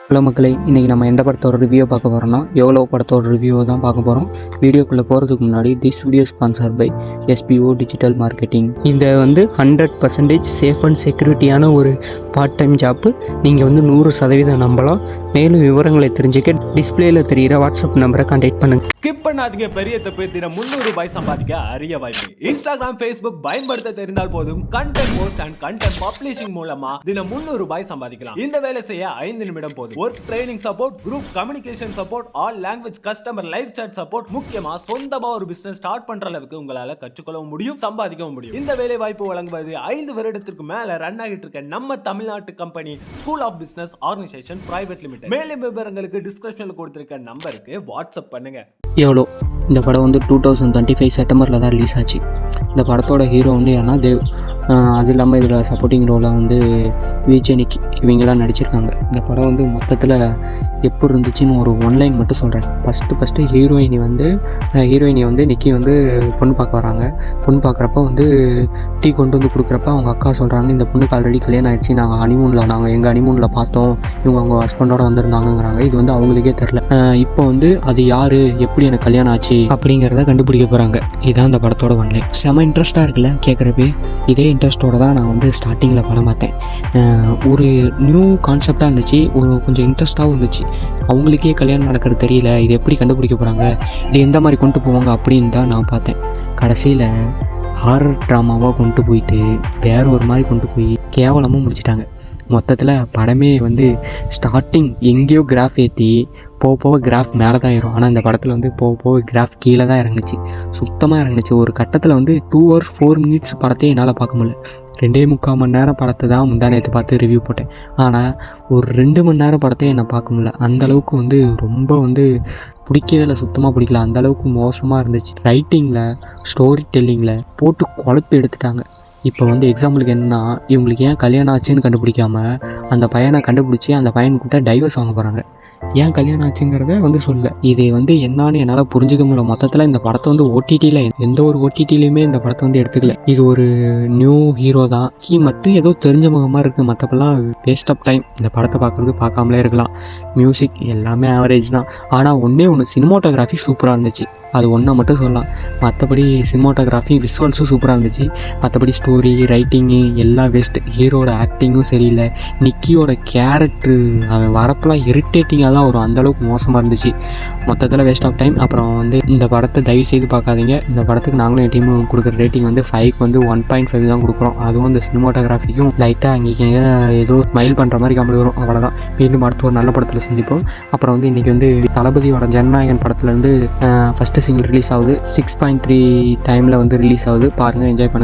Hello மக்களே, இன்றைக்கி நம்ம எந்த படத்தோட ரிவ்யூ பார்க்க போகிறோம்னா எவ்வளோ படத்தோட ரிவ்யூவை தான் பார்க்க போகிறோம். வீடியோக்குள்ளே போகிறதுக்கு முன்னாடி this video sponsor by SPO digital marketing. இந்த 100% சேஃப் அண்ட் செக்யூரிட்டியான ஒரு பார்ட் டைம் ஜாப்பு. நீங்கள் 100% நம்பலாம். மேலும் விவரங்களை தெரிஞ்சுக்க டிஸ்பிளேயில் தெரிகிற வாட்ஸ்அப் நம்பரை கான்டாக்ட் பண்ணுங்கள். ஸ்கிப் பண்ணாதீங்க. பெரிய தப்பு. தினம் 300 ரூபாய் சம்பாதிக்க அரிய வாய்ப்பு. இன்ஸ்டாகிராம், ஃபேஸ்புக் பயன்படுத்த தெரிந்தால் போதும் content post and content publishing மூலமா தினம் 300 ரூபாய் சம்பாதிக்கலாம். இந்த வேலை செய்ய 5 நிமிடம் போதும். Work training support, group communication support, all language customer live chat support, முக்கியமா சொந்தமா ஒரு பிசினஸ் ஸ்டார்ட் பண்ற அளவுக்கு உங்களால கற்றுக்கொள்ளவும் முடியும், சம்பாதிக்கவும் முடியும். இந்த வேலை வாய்ப்பு வழங்குவது 5 வருடத்திற்கு மேல ரன் ஆகிட்டு இருக்க நம்ம தமிழ்நாட்டு company school of business organisation private limited. மேலும் விவரங்களுக்கு டிஸ்கிரிப்ஷன்ல கொடுத்திருக்க நம்பருக்கு வாட்ஸ்அப் பண்ணுங்க. எவ்வளோ இந்த படம் 2025 செப்டம்பரில் தான் ரிலீஸ் ஆச்சு. இந்த படத்தோட ஹீரோ யாருன்னா தேவ். அது இல்லாமல் இதில் சப்போர்ட்டிங் ரோலாக விஜய், நிக்கி இவங்கெல்லாம் நடிச்சிருக்காங்க. இந்த படம் மொத்தத்தில் எப்படி இருந்துச்சுன்னு ஒரு ஒன்லைன் மட்டும் சொல்கிறேன். ஃபஸ்ட்டு ஹீரோயினி நிக்கி பொண்ணு பார்க்க வராங்க. பொண்ணு பார்க்குறப்ப டீ கொண்டு கொடுக்குறப்ப அவங்க அக்கா சொல்கிறாங்க, இந்த பொண்ணுக்கு ஆல்ரெடி கல்யாணம் ஆயிடுச்சு, நாங்கள் எங்கள் ஹனிமூனில் பார்த்தோம், இவங்க அவங்க ஹஸ்பண்டோட வந்திருந்தாங்கங்கிறாங்க. இது அவங்களுக்கே தெரில. இப்போ அது யார், எப்படி எனக்கு கல்யாணம் ஆச்சு அப்படிங்கிறத கண்டுபிடிக்க போகிறாங்க. இதுதான் இந்த படத்தோட ஒன்லைன். செம இன்ட்ரெஸ்ட்டாக இருக்குல்ல கேட்குறப்பே. இதே இன்ட்ரெஸ்ட்டோடு தான் நான் ஸ்டார்டிங்கில் படம் பார்த்தேன். ஒரு நியூ கான்செப்டாக இருந்துச்சு, ஒரு கொஞ்சம் இன்ட்ரெஸ்ட்டாகவும் இருந்துச்சு. அவங்களுக்கே கல்யாணம் நடக்கிறது தெரியல, இது எப்படி கண்டுபிடிக்க போகிறாங்க, இது எந்த மாதிரி கொண்டு போவாங்க அப்படின்னு தான் நான் பார்த்தேன். கடைசியில் ஹாரர் ட்ராமாவாக கொண்டு போயிட்டு வேறு ஒரு மாதிரி கொண்டு போய் கேவலமாக முடிச்சிட்டாங்க. மொத்தத்தில் படமே ஸ்டார்டிங் எங்கேயோ கிராஃப் ஏற்றி போக கிராஃப் மேலே தான் ஏறும். ஆனால் இந்த படத்தில் போக கிராஃப் கீழே தான் இறங்குச்சு, சுத்தமாக இறங்குச்சு. ஒரு கட்டத்தில் 2 hours 4 minutes படத்தையே என்னால் பார்க்க முடியல. 2.25 மணி நேரம் படத்தை தான் முந்தானேற்று பார்த்து ரிவ்யூ போட்டேன். ஆனால் ஒரு 2 மணி நேரம் படத்தையும் என்னை பார்க்க முடியல. அந்தளவுக்கு ரொம்ப பிடிக்கவே இல்லை, சுத்தமாக பிடிக்கல. அந்தளவுக்கு மோசமாக இருந்துச்சு. ரைட்டிங்கில், ஸ்டோரி டெல்லிங்கில் போட்டு குழப்பி எடுத்துட்டாங்க. இப்போ எக்ஸாம்பிளுக்கு என்னென்னா, இவங்களுக்கு ஏன் கல்யாணம் ஆச்சுன்னு கண்டுபிடிக்காமல் அந்த பையனை கண்டுபிடிச்சி அந்த பையன்கிட்ட டைவர்ஸ் வாங்க போகிறாங்க. ஏன் கல்யாணம் ஆச்சுங்கிறத சொல்ல. இது என்னான்னு என்னால் புரிஞ்சிக்க முடியல. மொத்தத்தில் இந்த படத்தை OTTயில் எந்த ஒரு OTTலையுமே இந்த படத்தை எடுத்துக்கல. இது ஒரு நியூ ஹீரோ தான், மட்டும் ஏதோ தெரிஞ்ச முகமாக இருக்குது. மற்றப்பெல்லாம் வேஸ்ட் ஆஃப் டைம். இந்த படத்தை பார்க்காமலே இருக்கலாம். மியூசிக் எல்லாமே ஆவரேஜ் தான். ஆனால் ஒன்று சினிமாட்டோகிராஃபி சூப்பராக இருந்துச்சு. அது ஒன்றை மட்டும் சொல்லலாம். மற்றபடி சினிமாட்டோகிராஃபி, விசுவல்ஸும் சூப்பராக இருந்துச்சு. மற்றபடி ஸ்டோரி, ரைட்டிங்கு எல்லாம் வேஸ்ட்டு. ஹீரோட ஆக்டிங்கும் சரியில்லை. நிக்கியோட கேரக்டரு அவன் வரப்பெல்லாம் இரிட்டேட்டிங்காக தான் வரும், அந்தளவுக்கு மோசமாக இருந்துச்சு. மொத்தத்தில் வேஸ்ட் ஆஃப் டைம். அப்புறம் இந்த படத்தை தயவு செய்து பார்க்காதீங்க. இந்த படத்துக்கு நாங்களும் என் டீமு கொடுக்குற ரேட்டிங் 5க்கு 1.5 தான் கொடுக்குறோம். அதுவும் இந்த சினிமாட்டோகிராஃபிக்கும் லைட்டாக அங்கேங்க ஏதோ ஸ்மைல் பண்ணுற மாதிரி கம்பெனி வரும், அவ்வளோதான். மீண்டும் அடுத்து ஒரு நல்ல படத்தில் சந்திப்போம். அப்புறம் இன்றைக்கி தளபதியோட ஜனநாயகன் படத்துலேருந்து ஃபஸ்ட்டு சிங்கிள் ரிலீஸ் ஆகுது. 6.3 டைமில் ரிலீஸ் ஆகுது. பாருங்கள், என்ஜாய் பண்ணுங்கள்.